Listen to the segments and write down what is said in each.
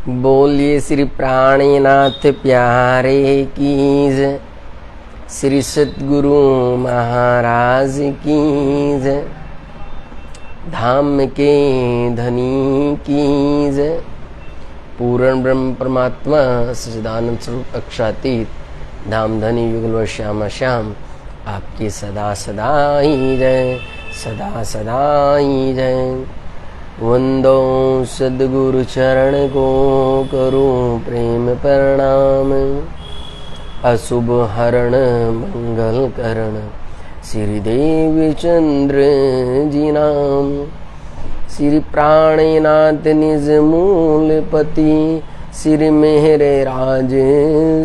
बोलिए श्री प्राणीनाथ प्यारे की जय, श्री सतगुरु महाराज की जय, धाम के धनी की जय। पूर्ण ब्रह्म परमात्मा सच्चिदानंद स्वरूप अक्षरातीत धाम धनी युगल श्याम श्याम आपकी सदा सदा ही जय, सदा सदा ही जय। वंदो सद्गुरु चरण को करूं प्रेम प्रणाम, अशुभ हरण मंगल करण श्री देवी चंद्र जी नाम। श्री प्राणीनाथ निज मूल पति, श्री मेहरे राज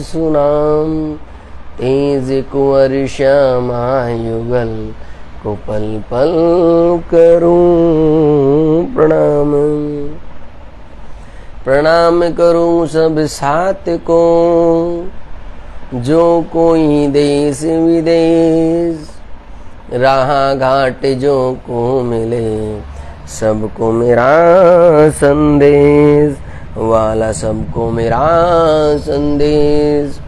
सुनाम। तेज कुंवर श्यामा युगल को पल पल करूं प्रणाम। प्रणाम करूं सब साथ को, जो कोई देश विदेश रहा घाट जो को मिले, सबको मेरा संदेश वाला, सबको मेरा संदेश।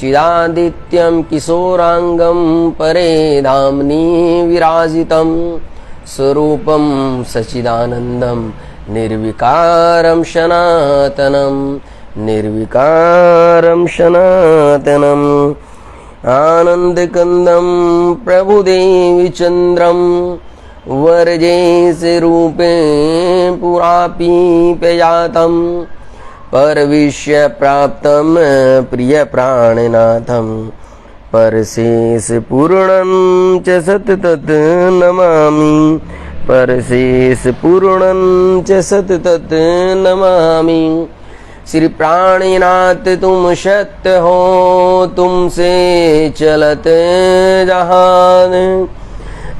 चिदादित्यं किशोरांगं परे धामनि विराजितं, स्वरूपं सच्चिदानन्दं निर्विकारं सनातनं, निर्विकारं सनातनम्। आनन्दकन्दं प्रभुदेवीचन्द्रं, वरजेश रूपे पुरापि प्रयातं, परविश्य प्राप्तं प्रिय प्राणनाथं, परशेष पूर्णं च सततत् नमामि, परशेष पूर्णं च सततत् नमामि। श्री प्राणनाथ तुम सत्य हो, तुमसे चलत जहान,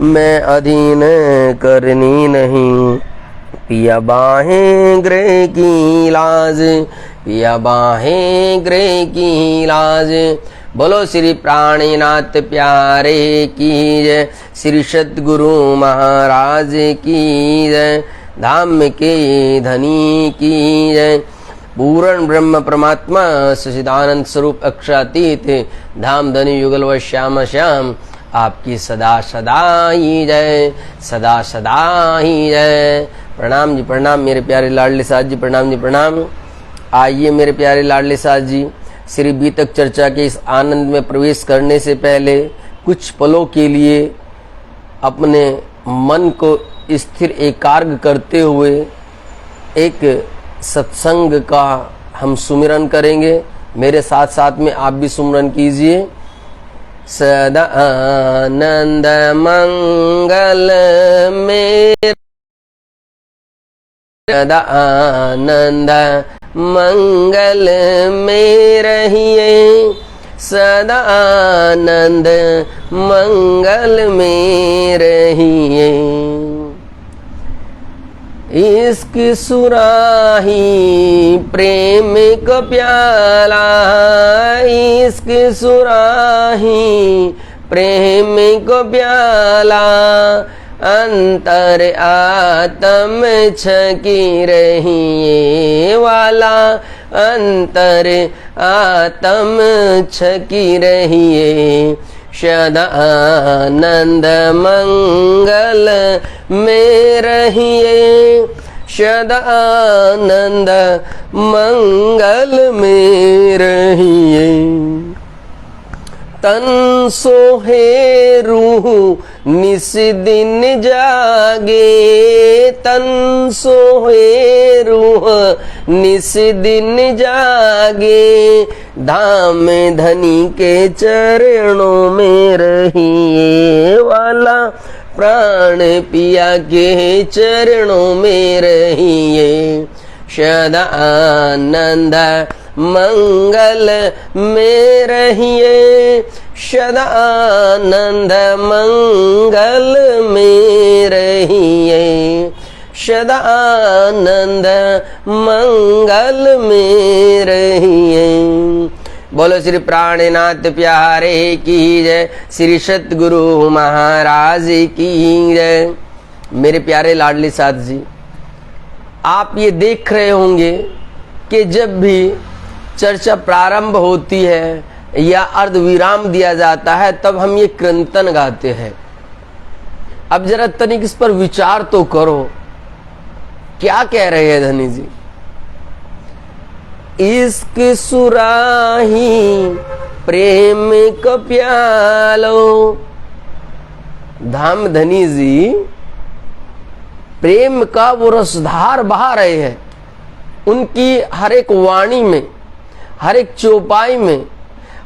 मैं अधीन करनी नहीं। पिया बाहें ग्रह की लाज, पिया बाहें ग्रह की लाज। बोलो श्री प्राणीनाथ प्यारे की जय, श्री सतगुरु महाराज की जय, धाम के धनी की जय। पूर्ण ब्रह्म परमात्मा सच्चिदानंद स्वरूप अक्षरातीत धाम धनी युगल व श्याम श्याम आपकी सदा सदा ही जय, सदा सदा ही जय। प्रणाम जी प्रणाम मेरे प्यारे लाडले साथ जी, प्रणाम जी प्रणाम। आइए मेरे प्यारे लाडले साथ जी, श्री बीतक चर्चा के इस आनंद में प्रवेश करने से पहले कुछ पलों के लिए अपने मन को स्थिर एकाग्र करते हुए एक सत्संग का हम सुमिरन करेंगे। मेरे साथ साथ में आप भी सुमिरन कीजिए। सदा आनंद मंगल मेरे, सदा आनंद मंगल में रहिए, सदा आनंद मंगल में रहिए। इश्क सुराही प्रेम को प्याला, इश्क सुराही प्रेम को प्याला, अंतर आत्म छकी रहिए वाला, अंतर आत्म छकी रहिए। सदा आनंद मंगल में रहिए, सदा आनंद मंगल में रहिए। तन सोहे रूह निस दिन जागे, तन सोहे रूह निस दिन जागे, धाम धनी के चरणों में रहिए वाला, प्राण पिया के चरणों में रहिए। सदा आनंद मंगल में रहिए, सदा आनंद मंगल में रहिए, सदा आनंद मंगल में रहिए। बोलो श्री प्राणनाथ प्यारे की जय, श्री सतगुरु महाराज की जय। मेरे प्यारे लाडले साथ जी, आप ये देख रहे होंगे कि जब भी चर्चा प्रारंभ होती है या अर्धविराम दिया जाता है तब हम ये कीर्तन गाते हैं। अब जरा तनिक इस पर विचार तो करो, क्या कह रहे हैं धनी जी? इश्क सुराही प्रेम का प्यालो। धाम धनी जी प्रेम का वो रसधार बहा रहे हैं। उनकी हर एक वाणी में, हर एक चौपाई में,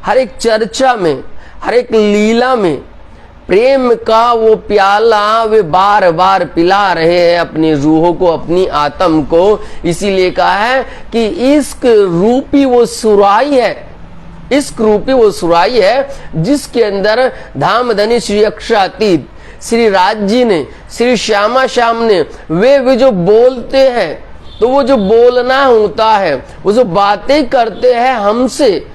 हर एक चर्चा में, हर एक लीला में प्रेम का वो प्याला वे बार बार पिला रहे हैं अपनी रूहों को, अपनी आत्म को। इसीलिए कहा है कि इश्क रूपी वो सुराही है, इश्क रूपी वो सुराही है जिसके अंदर धामधनी श्री अक्षरातीत श्री राज जी ने, श्री श्यामा श्याम ने, वे जो बोलते हैं, तो वो जो बोलना होता है, वो जो बातें करते हैं हमसे,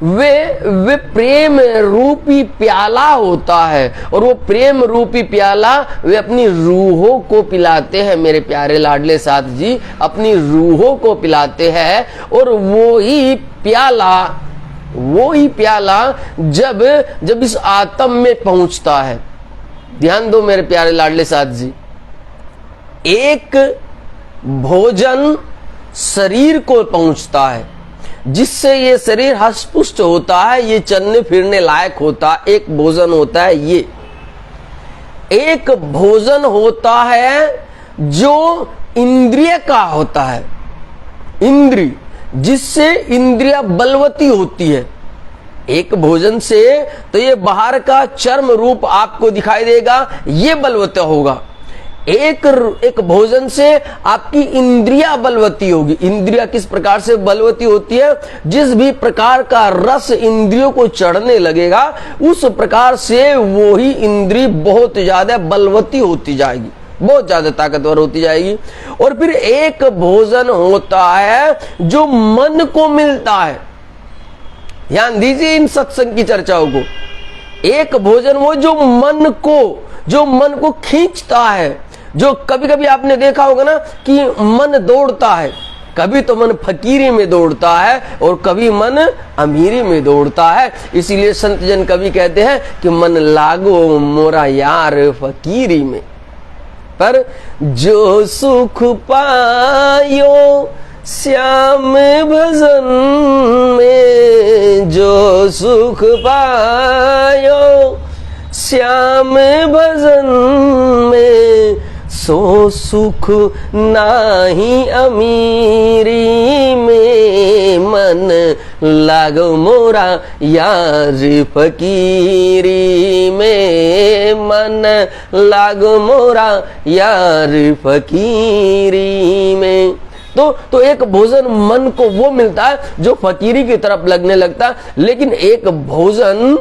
वे प्रेम रूपी प्याला होता है। और वो प्रेम रूपी प्याला वे अपनी रूहों को पिलाते हैं। मेरे प्यारे लाडले साथ जी अपनी रूहों को पिलाते हैं। और वो ही प्याला जब इस आत्म में पहुंचता है, ध्यान दो मेरे प्यारे लाडले साथ जी, एक भोजन शरीर को पहुंचता है जिससे ये शरीर हष्टपुष्ट होता है, ये चलने फिरने लायक होता है। एक भोजन होता है, ये एक भोजन होता है जो इंद्रिय का होता है, इंद्रिय, जिससे इंद्रिया बलवती होती है। एक भोजन से तो ये बाहर का चर्म रूप आपको दिखाई देगा, ये बलवत होगा। एक भोजन से आपकी इंद्रिया बलवती होगी। इंद्रिया किस प्रकार से बलवती होती है? जिस भी प्रकार का रस इंद्रियों को चढ़ने लगेगा उस प्रकार से वो ही इंद्री बहुत ज्यादा बलवती होती जाएगी, बहुत ज्यादा ताकतवर होती जाएगी। और फिर एक भोजन होता है जो मन को मिलता है। ध्यान दीजिए इन सत्संग की चर्चाओं को। एक भोजन वो जो मन को खींचता है, जो कभी कभी आपने देखा होगा ना कि मन दौड़ता है, कभी तो मन फकीरी में दौड़ता है और कभी मन अमीरी में दौड़ता है। इसीलिए संत जन कवि कहते हैं कि मन लागो मोरा यार फकीरी में। पर जो सुख पायो श्याम भजन में, जो सुख पायो श्याम भजन में, सो सुख नाही अमीरी में। मन लागो मोरा यार फकीरी में, मन लागो मोरा यार फकीरी में। तो एक भोजन मन को वो मिलता है जो फकीरी की तरफ लगने लगता है। लेकिन एक भोजन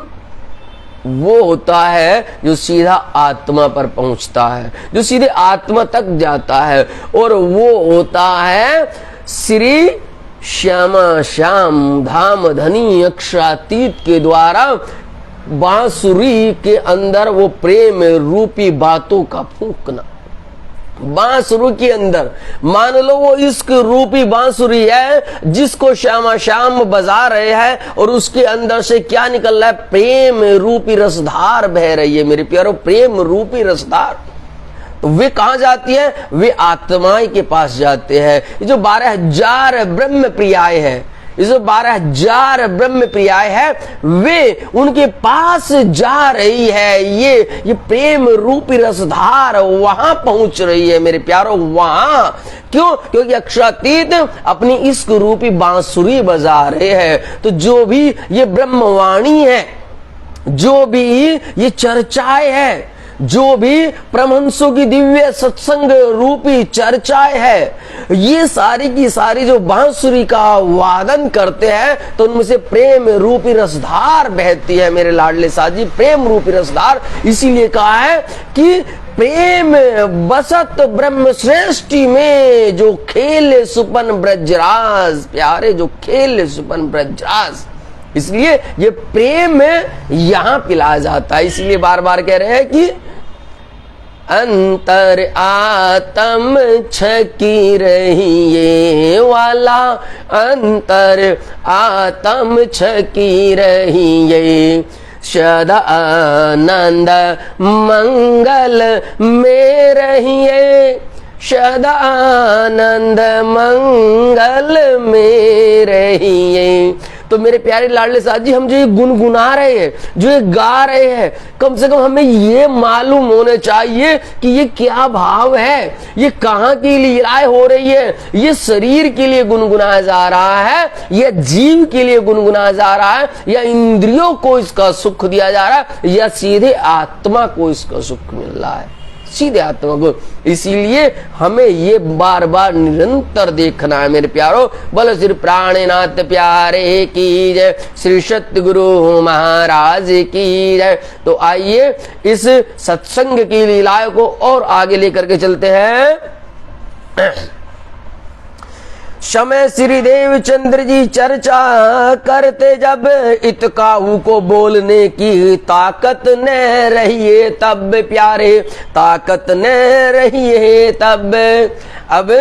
वो होता है जो सीधा आत्मा पर पहुंचता है, जो सीधे आत्मा तक जाता है। और वो होता है श्री श्यामा श्याम धाम धनी अक्षरातीत के द्वारा बांसुरी के अंदर वो प्रेम रूपी बातों का फूंकना। बांसुरी के अंदर मान लो वो इश्क रूपी बांसुरी है जिसको श्यामा श्याम बजा रहे हैं और उसके अंदर से क्या निकल रहा है? प्रेम रूपी रसधार बह रही है मेरे प्यारो, प्रेम रूपी रसधार। तो वे कहां जाती है? वे आत्माएं के पास जाते हैं। ये जो 12,000 ब्रह्म प्रियाय है, ये जो 12,000 ब्रह्म प्रियाय है, वे उनके पास जा रही है। ये प्रेम रूपी रसधार वहां पहुंच रही है मेरे प्यारो, वहां। क्यों? क्योंकि अक्षरातीत अपनी इश्क रूपी बांसुरी बजा रहे हैं। तो जो भी ये ब्रह्मवाणी है, जो भी ये चर्चाएं है, जो भी परमहंसों की दिव्य सत्संग रूपी चर्चाएं है, ये सारी की सारी जो बांसुरी का वादन करते हैं तो उनमें से प्रेम रूपी रसधार बहती है मेरे लाडले साजी, प्रेम रूपी रसधार। इसीलिए कहा है कि प्रेम बसत ब्रह्म श्रेष्ठी में, जो खेल सुपन ब्रजराज, प्यारे जो खेल सुपन ब्रजराज। इसलिए ये प्रेम यहां पिलाया जाता है। इसलिए बार बार कह रहे हैं कि अंतर आत्म छकी रहिए वाला, अंतर आत्म छकी रहिए, सदा आनंद मंगल में रहिए, सदा आनंद मंगल में रहिए। तो मेरे प्यारे लाडले साथ जी, हम जो ये गुनगुना रहे हैं, जो ये गा रहे हैं, कम से कम हमें ये मालूम होना चाहिए कि ये क्या भाव है, ये कहाँ की लीलाएं हो रही है। ये शरीर के लिए गुनगुनाया जा रहा है, या जीव के लिए गुनगुनाया जा रहा है, या इंद्रियों को इसका सुख दिया जा रहा है, या सीधे आत्मा को इसका सुख मिल रहा है, सीधे आत्मा को। इसीलिए हमें ये बार बार निरंतर देखना है मेरे प्यारो। बोलो श्री प्राणनाथ प्यारे की जय, श्री सतगुरु महाराज की जय। तो आइए इस सत्संग की लीलाओं को और आगे लेकर के चलते हैं। समय श्री देवचंद्र जी चर्चा करते जब, इत काहू को बोलने की ताकत न रहिए तब प्यारे, ताकत न रहिए तब। अब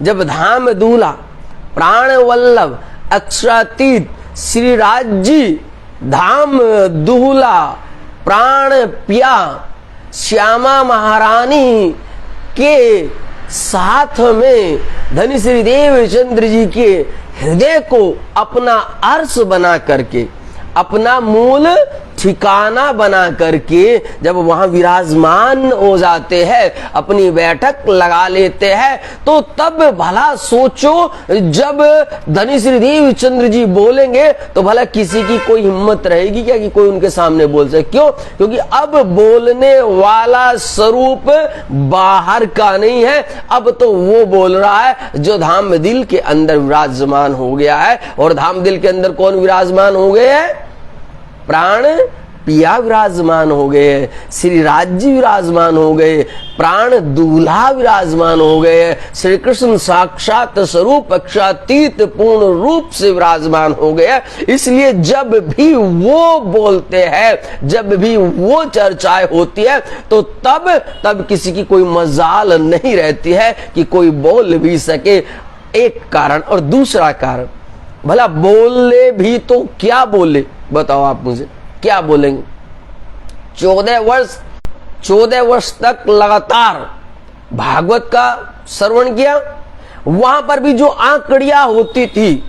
जब धाम दूल्हा प्राण वल्लभ अक्षरातीत श्री राज जी, धाम दूल्हा प्राण पिया श्यामा महारानी के साथ में धनी श्री देवचंद्र जी के हृदय को अपना अर्श बना करके, अपना मूल ठिकाना बना करके जब वहां विराजमान हो जाते हैं, अपनी बैठक लगा लेते हैं, तो तब भला सोचो जब धनी श्री देवचंद्र जी बोलेंगे तो भला किसी की कोई हिम्मत रहेगी क्या कि कोई उनके सामने बोल सके? क्यों? क्योंकि अब बोलने वाला स्वरूप बाहर का नहीं है, अब तो वो बोल रहा है जो धाम दिल के अंदर विराजमान हो गया है। और धाम दिल के अंदर कौन विराजमान हो गए हैं? प्राण पिया विराजमान हो गए, श्री राज्य विराजमान हो गए, प्राण दूल्हा विराजमान हो गए, श्री कृष्ण साक्षात स्वरूप अक्षातीत पूर्ण रूप से विराजमान हो गए। इसलिए जब भी वो बोलते हैं, जब भी वो चर्चाएं होती है, तो तब किसी की कोई मजाल नहीं रहती है कि कोई बोल भी सके। एक कारण। और दूसरा कारण, भला बोले भी तो क्या बोले, बताओ आप मुझे, क्या बोलेंगे? 14 वर्ष तक लगातार भागवत का श्रवण किया, वहां पर भी जो आंकड़ियां होती थी,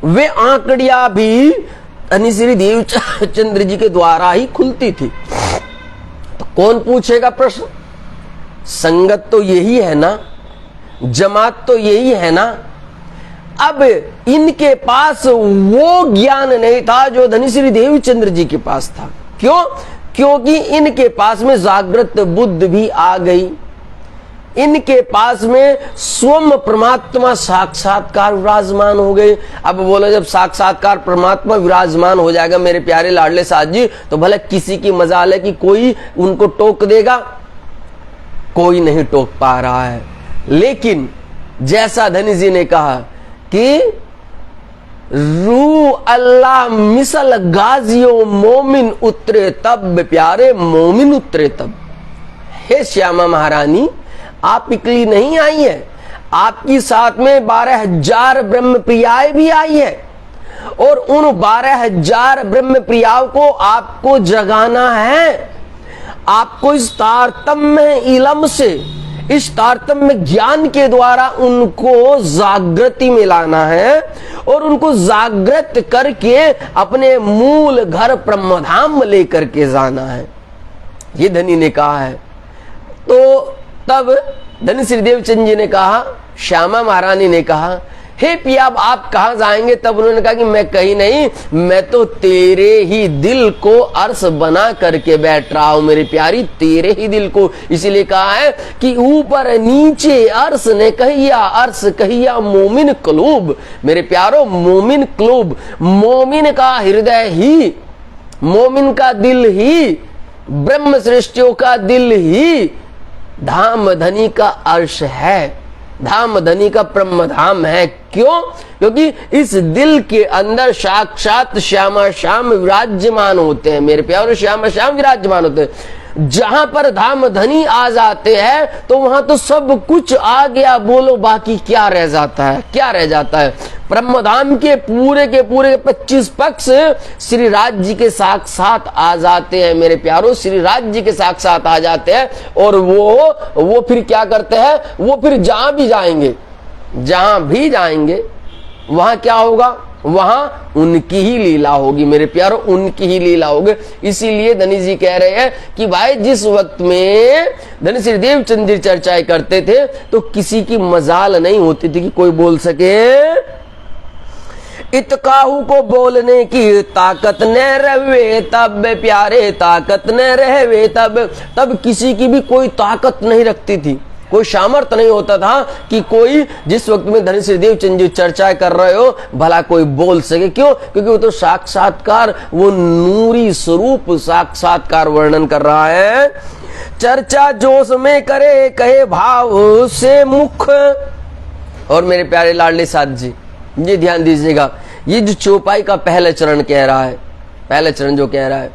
वे आंकड़ियां भी धनी श्री देवचंद्र जी के द्वारा ही खुलती थी। तो कौन पूछेगा प्रश्न? संगत तो यही है ना, जमात तो यही है ना। अब इनके पास वो ज्ञान नहीं था जो धनी श्री देवचंद्र जी के पास था। क्यों? क्योंकि इनके पास में जागृत बुद्धि भी आ गई, इनके पास में स्वयं परमात्मा साक्षात्कार विराजमान हो गए। अब बोलो जब साक्षात्कार परमात्मा विराजमान हो जाएगा मेरे प्यारे लाडले साथ जी, तो भला किसी की मजाल है कि कोई उनको टोक देगा? कोई नहीं टोक पा रहा है। लेकिन जैसा धनी जी ने कहा कि रू अल्लाह मिसल गाजियो मोमिन उतरे तब प्यारे, मोमिन उतरे तब। हे श्यामा महारानी, आप इकली नहीं आई है, आपकी साथ में 12,000 ब्रह्म प्रियाएं भी आई है, और उन 12,000 ब्रह्म प्रियाओं को आपको जगाना है। आपको इस तारतम्य इलम से, इस तारतम्य ज्ञान के द्वारा उनको जागृति में लाना है, और उनको जागृत करके अपने मूल घर ब्रह्मधाम लेकर के जाना है। ये धनी ने कहा है। तो तब धनी श्री देवचंद जी ने कहा, श्यामा महारानी ने कहा, हे पिया अब आप कहां जाएंगे? तब उन्होंने कहा कि मैं कहीं नहीं, मैं तो तेरे ही दिल को अर्श बना करके बैठ रहा हूं मेरी प्यारी, तेरे ही दिल को। इसीलिए कहा है कि ऊपर नीचे अर्श ने कहिया, अर्श कहिया मोमिन कलूब। मेरे प्यारो, मोमिन कलूब, मोमिन का हृदय ही, मोमिन का दिल ही, ब्रह्म सृष्टियों का दिल ही धाम धनी का अर्श है, धाम धनी का ब्रह्म धाम है। क्यों? क्योंकि इस दिल के अंदर साक्षात श्यामा श्याम विराजमान होते हैं मेरे प्यारे, श्यामा श्याम विराजमान होते हैं। जहां पर धाम धनी आ जाते हैं तो वहां तो सब कुछ आ गया, बोलो बाकी क्या रह जाता है, क्या रह जाता है। ब्रह्मधाम के पूरे 25 पक्ष श्री राज जी के साक्षात आ जाते हैं मेरे प्यारों, श्री राज जी के साक्षात आ जाते हैं। और वो फिर क्या करते हैं, वो फिर जहां भी जाएंगे वहां क्या होगा, वहां उनकी ही लीला होगी मेरे प्यारों, उनकी ही लीला होगी। इसीलिए धनी जी कह रहे हैं कि भाई जिस वक्त में धनी श्री देवचंद जी चर्चाएं करते थे तो किसी की मजाल नहीं होती थी कि कोई बोल सके। इतकाहू को बोलने की ताकत न रहे तब प्यारे, ताकत न रहे तब किसी की भी कोई ताकत नहीं रखती थी, कोई सामर्थ्य नहीं होता था कि कोई जिस वक्त में धनी श्री देवचंद जी चर्चा कर रहे हो भला कोई बोल सके। क्यों? क्योंकि वो तो साक्षात्कार, वो नूरी स्वरूप साक्षात्कार वर्णन कर रहा है। चर्चा जोश में करे कहे भाव से मुख। और मेरे प्यारे लाडले साथ जी ये ध्यान दीजिएगा, ये जो चौपाई का पहला चरण कह रहा है, पहला चरण जो कह रहा है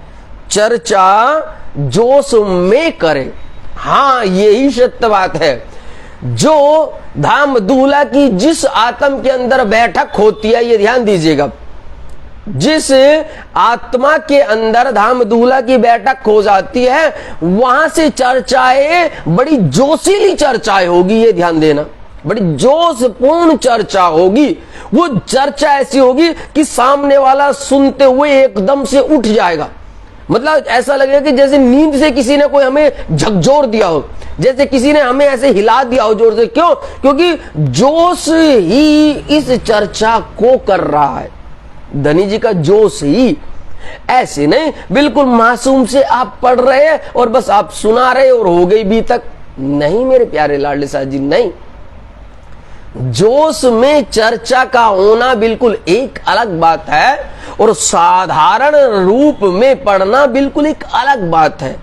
चर्चा जोश में करे, हाँ यही सत्य बात है। जो धाम दूल्हा की जिस आत्म के अंदर बैठक होती है, ये ध्यान दीजिएगा, जिस आत्मा के अंदर धाम दूल्हा की बैठक हो जाती है वहां से चर्चाएं बड़ी जोशीली चर्चाएं होगी, ये ध्यान देना, बड़ी जोशपूर्ण चर्चा होगी। वो चर्चा ऐसी होगी कि सामने वाला सुनते हुए एकदम से उठ जाएगा, मतलब ऐसा लगेगा कि जैसे नींद से किसी ने कोई हमें झकझोर दिया हो, जैसे किसी ने हमें ऐसे हिला दिया हो जोर से। क्यों? क्योंकि जोश ही इस चर्चा को कर रहा है, धनी जी का जोश ही। ऐसे नहीं बिल्कुल मासूम से आप पढ़ रहे हैं और बस आप सुना रहे और हो गई भी तक नहीं मेरे प्यारे लाडले साहब जी, नहीं। जोश में चर्चा का होना बिल्कुल एक अलग बात है और साधारण रूप में पढ़ना बिल्कुल एक अलग बात है।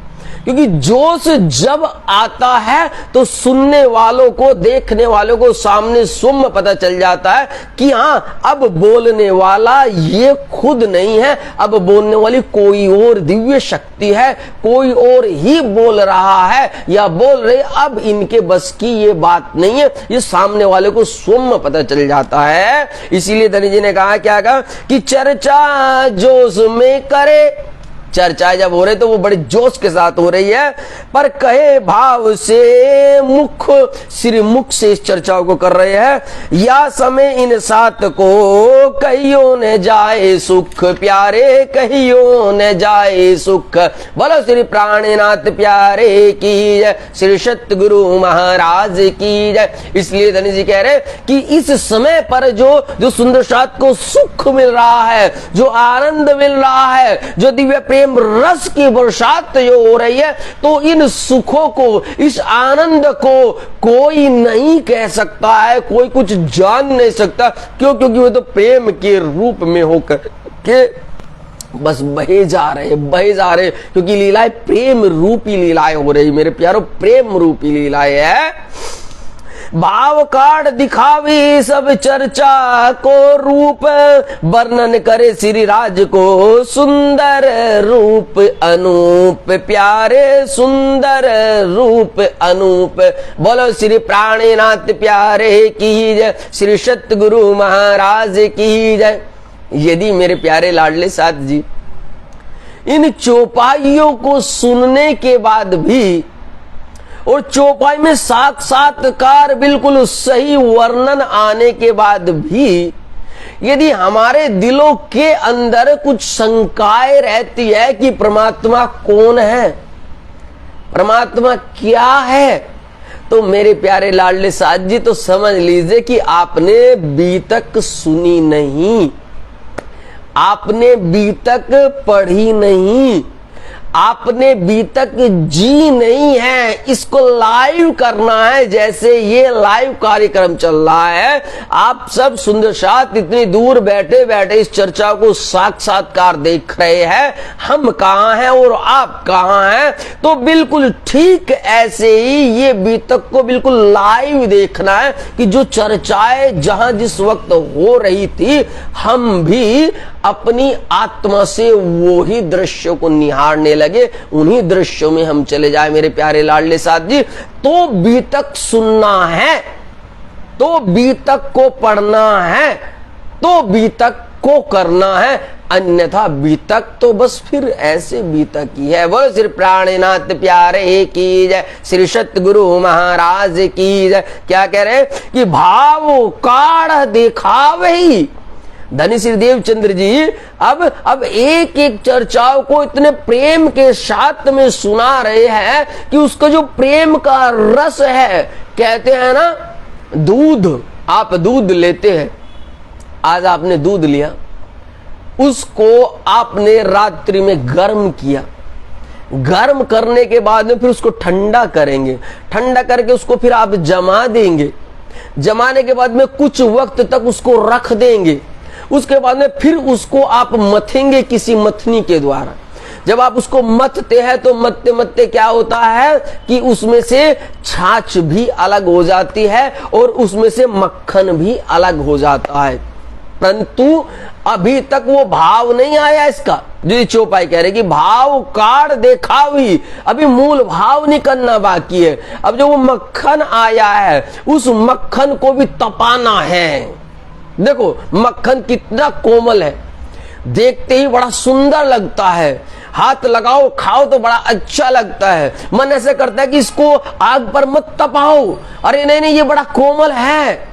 क्योंकि जोश जब आता है तो सुनने वालों को, देखने वालों को सामने सुम पता चल जाता है कि हाँ अब बोलने वाला ये खुद नहीं है, अब बोलने वाली कोई और दिव्य शक्ति है, कोई और ही बोल रहा है या बोल रहे, अब इनके बस की ये बात नहीं है, ये सामने वाले को सुम पता चल जाता है। इसीलिए धनी जी ने कहा, क्या कहा कि चर्चा जोश में करे। चर्चाएं जब हो रही तो वो बड़े जोश के साथ हो रही है, पर कहे भाव से मुख, श्री मुख से इस चर्चाओं को कर रहे हैं। या समय इन सात को कहियो न जाए सुख प्यारे, कहियो न जाए सुख। बोलो श्री प्राणनाथ प्यारे की जय, श्री सतगुरु महाराज की जय। इसलिए धनी जी कह रहे कि इस समय पर जो सुंदर साथ को सुख मिल रहा है, जो आनंद मिल रहा है, जो दिव्य प्रेम रस की बरसात जो हो रही है, तो इन सुखों को, इस आनंद को कोई नहीं कह सकता है, कोई कुछ जान नहीं सकता। क्यों? क्योंकि वो तो प्रेम के रूप में होकर के बस बहे जा रहे, क्योंकि लीलाएं प्रेम रूपी लीलाएं हो रही मेरे प्यारों, प्रेम रूपी लीलाएं है। भाव काट दिखावी सब चर्चा को रूप, वर्णन करे श्री राज को सुंदर रूप अनूप प्यारे, सुंदर रूप अनूप। बोलो श्री प्राणनाथ प्यारे की जय, श्री सतगुरु महाराज की जय। यदि मेरे प्यारे लाडले साथ जी इन चौपाइयों को सुनने के बाद भी और चौपाई में साक्षात्कार बिल्कुल सही वर्णन आने के बाद भी यदि हमारे दिलों के अंदर कुछ शंकाएं रहती है कि परमात्मा कौन है, परमात्मा क्या है, तो मेरे प्यारे लाडले साथ जी तो समझ लीजिए कि आपने बीतक सुनी नहीं, आपने बीतक पढ़ी नहीं, आपने बीतक जी नहीं है। इसको लाइव करना है, जैसे ये लाइव कार्यक्रम चल रहा है, आप सब सुंदर साथ इतनी दूर बैठे बैठे इस चर्चा को साक्षात्कार देख रहे हैं, हम कहाँ हैं और आप कहाँ हैं, तो बिल्कुल ठीक ऐसे ही ये बीतक को बिल्कुल लाइव देखना है कि जो चर्चाएं जहां जिस वक्त हो रही थी, हम भी अपनी आत्मा से वो ही दृश्य को निहारने लगे, उन्हीं दृश्यों में हम चले जाए मेरे प्यारे लाडले साथ जी। तो बीतक सुनना है, तो बीतक को पढ़ना है, तो बीतक को करना है, अन्यथा बीतक तो बस फिर ऐसे बीतक ही है। बोलो श्री प्राणनाथ प्यारे की जय, श्री सतगुरु महाराज की जय। क्या कह रहे हैं कि भाव काढ़ दिखावे ही। धनी श्री देवचंद्र जी अब एक एक चर्चाओं को इतने प्रेम के साथ में सुना रहे हैं कि उसका जो प्रेम का रस है, कहते हैं ना दूध, आप दूध लेते हैं, आज आपने दूध लिया, उसको आपने रात्रि में गर्म किया, गर्म करने के बाद में फिर उसको ठंडा करेंगे, ठंडा करके उसको फिर आप जमा देंगे, जमाने के बाद में कुछ वक्त तक उसको रख देंगे, उसके बाद में फिर उसको आप मथेंगे किसी मथनी के द्वारा। जब आप उसको मथते हैं तो मथते मथते क्या होता है कि उसमें से छाछ भी अलग हो जाती है और उसमें से मक्खन भी अलग हो जाता है, परंतु अभी तक वो भाव नहीं आया इसका। जो चौपाई कह रहे कि भाव काढ़ देखावी, अभी मूल भाव निकलना बाकी है। अब जो वो मक्खन आया है, उस मक्खन को भी तपाना है। देखो मक्खन कितना कोमल है, देखते ही बड़ा सुंदर लगता है, हाथ लगाओ खाओ तो बड़ा अच्छा लगता है, मन ऐसे करता है कि इसको आग पर मत तपाओ, अरे नहीं नहीं ये बड़ा कोमल है,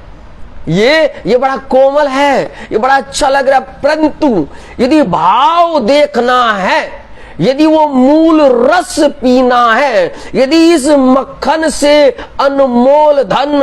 ये बड़ा कोमल है, ये बड़ा अच्छा लग रहा है। परंतु यदि भाव देखना है, यदि वो मूल रस पीना है, यदि इस मक्खन से अनमोल धन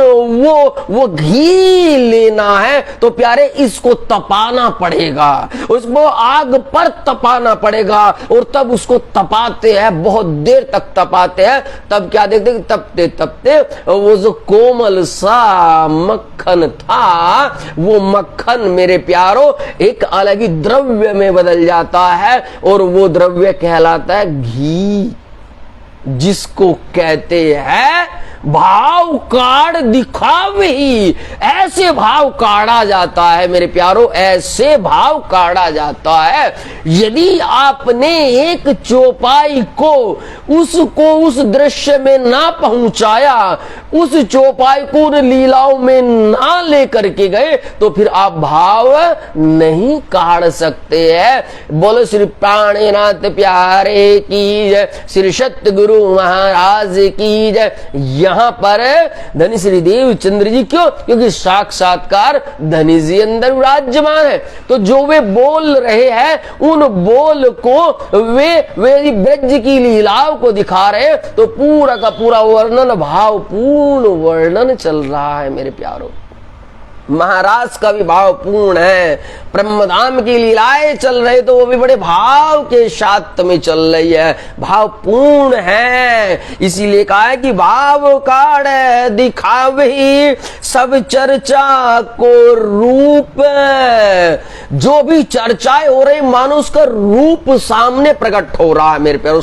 वो घी लेना है, तो प्यारे इसको तपाना पड़ेगा, उसको आग पर तपाना पड़ेगा। और तब उसको तपाते हैं, बहुत देर तक तपाते हैं, तब क्या देखते कि तपते तपते वो जो कोमल सा मक्खन था, वो मक्खन मेरे प्यारो एक अलग ही द्रव्य में बदल जाता है, और वो द्रव्य कहलाता है घी, जिसको कहते हैं भाव काढ़ दिखावे ही। ऐसे भाव काढ़ा जाता है मेरे प्यारो, ऐसे भाव काढ़ा जाता है। यदि आपने एक चौपाई को उसको उस दृश्य में ना पहुंचाया, उस चौपाई को उन लीलाओं में ना लेकर के गए, तो फिर आप भाव नहीं काढ़ सकते हैं। बोलो श्री प्राणनाथ प्यारे की जय, श्री सतगुरु महाराज की जय। यहां पर धनी श्री देवचंद्र जी, क्यों? क्योंकि साक्षात्कार धनी जी अंदर विराजमान है। तो जो वे बोल रहे हैं, उन बोल को वे ब्रज की लीलाओं को दिखा रहे हैं, तो पूरा का पूरा वर्णन, भाव पूर्ण वर्णन चल रहा है मेरे प्यारों। महाराज का भी भाव पूर्ण है, ब्रह्मधाम की लीलाएं चल रही तो वो भी बड़े भाव के साथ में चल रही है, भाव पूर्ण है। इसीलिए कहा है कि भाव काढ़ दिखावे सब चर्चा को रूप। जो भी चर्चाएं हो रही, मानो उसका रूप सामने प्रकट हो रहा है मेरे प्यारों।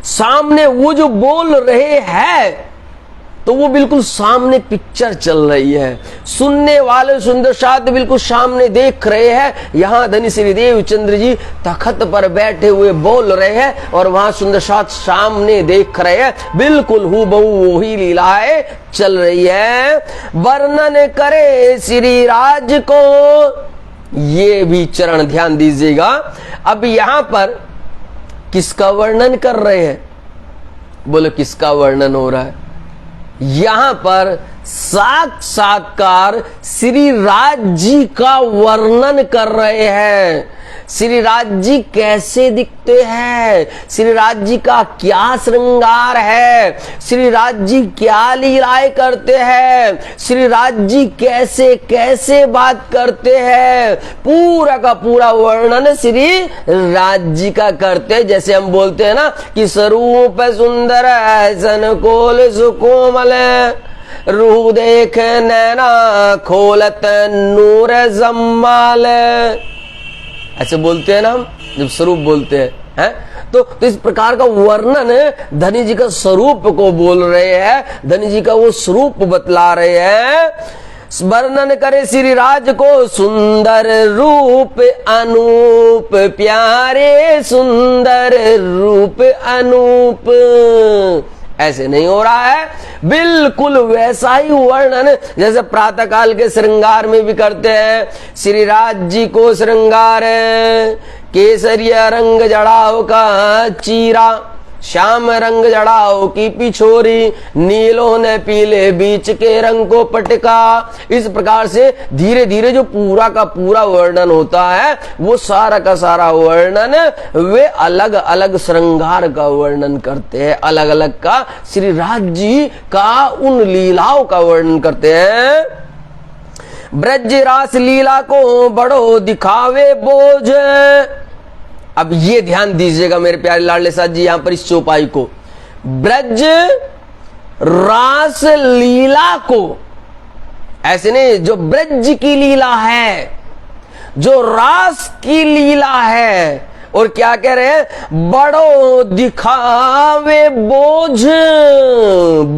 सामने वो जो बोल रहे हैं, तो वो बिल्कुल सामने पिक्चर चल रही है। सुनने वाले सुंदर साथ बिल्कुल सामने देख रहे हैं। यहाँ धनी श्री देवचंद्र जी तखत पर बैठे हुए बोल रहे हैं, और वहां सुंदर साथ सामने देख रहे हैं। बिल्कुल हूबहू वही लीलाएं चल रही है। वर्णन करे श्री राज को, ये भी चरण ध्यान दीजिएगा। अब यहां पर किसका वर्णन कर रहे हैं? बोलो किसका वर्णन हो रहा है? यहां पर साक्षात्कार श्री राज जी का वर्णन कर रहे हैं। श्री राज जी कैसे दिखते हैं, श्री राज जी का क्या श्रृंगार है, श्री राज जी क्या लीलाएं करते हैं, श्री राज जी कैसे कैसे बात करते हैं, पूरा का पूरा वर्णन श्री राज जी का करते हैं। जैसे हम बोलते हैं ना कि स्वरूप सुंदर ऐसन कोल सुकोमल, रूह देख नैना खोलत नूर जम्माल, ऐसे बोलते हैं ना हम जब स्वरूप बोलते हैं। तो इस प्रकार का वर्णन धनी जी का स्वरूप को बोल रहे हैं, धनी जी का वो स्वरूप बतला रहे हैं। वर्णन करे श्री राज को सुंदर रूप अनूप प्यारे सुंदर रूप अनूप। ऐसे नहीं हो रहा है, बिल्कुल वैसा ही वर्णन जैसे प्रातः काल के श्रृंगार में भी करते हैं। श्री राज जी को श्रृंगार केसरिया रंग जड़ाओ का चीरा, श्याम रंग जड़ाओ की पिछोरी, नीलों ने पीले बीच के रंग को पटका। इस प्रकार से धीरे धीरे जो पूरा का पूरा वर्णन होता है वो सारा का सारा वर्णन वे अलग अलग श्रृंगार का वर्णन करते हैं, अलग अलग का श्री राज जी का उन लीलाओं का वर्णन करते हैं। ब्रज रास लीला को बड़ो दिखावे बोझ। अब ये ध्यान दीजिएगा मेरे प्यारे लाडले साथ जी, यहां पर इस चौपाई को, ब्रज रास लीला को, ऐसे नहीं, जो ब्रज की लीला है, जो रास की लीला है, और क्या कह रहे हैं, बड़ो दिखावे बोझ,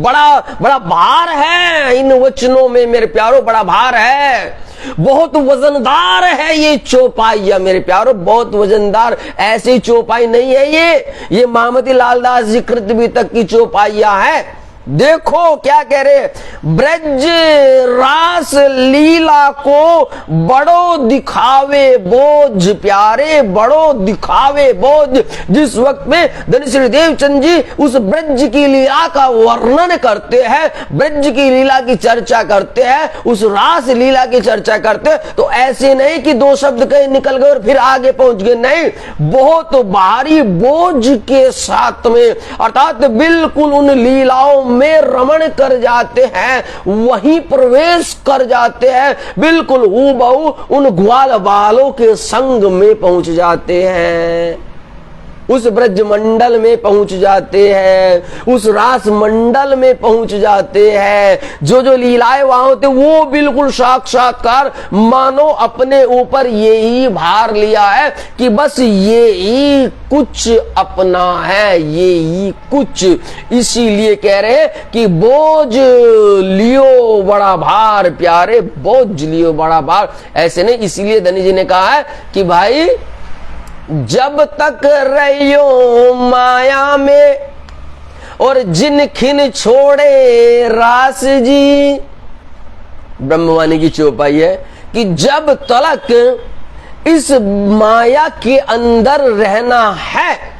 बड़ा बड़ा भार है इन वचनों में मेरे प्यारो, बड़ा भार है, बहुत वजनदार है ये चौपाइया मेरे प्यारो, बहुत वजनदार। ऐसी चौपाई नहीं है ये महामती लालदास जी कृतवी तक की चौपाइया है। देखो क्या कह रहे, ब्रज रास लीला को बड़ो दिखावे बोझ प्यारे, बड़ो दिखावे बोझ। जिस वक्त में धनी श्री देवचंद जी उस ब्रज की लीला का वर्णन करते हैं, ब्रज की लीला की चर्चा करते हैं, उस रास लीला की चर्चा करते हैं, तो ऐसे नहीं कि दो शब्द कहीं निकल गए और फिर आगे पहुंच गए, नहीं, बहुत भारी बोझ के साथ में, अर्थात बिल्कुल उन लीलाओं में रमण कर जाते हैं, वहीं प्रवेश कर जाते हैं, बिल्कुल हूबहू उन ग्वाल बालों के संग में पहुंच जाते हैं, उस ब्रज मंडल में पहुंच जाते हैं, उस रास मंडल में पहुंच जाते हैं। जो जो लीलाएं वहां होते वो बिल्कुल साक्षात्कार, मानो अपने ऊपर ये ही भार लिया है कि बस ये ही कुछ अपना है, ये ही कुछ। इसीलिए कह रहे कि बोझ लियो बड़ा भार प्यारे, बोझ लियो बड़ा भार। ऐसे नहीं, इसीलिए धनी जी ने कहा है कि भाई जब तक रहियो माया में और जिन खिन छोड़े रास जी, ब्रह्मवाणी की चौपाई है कि जब तलक इस माया के अंदर रहना है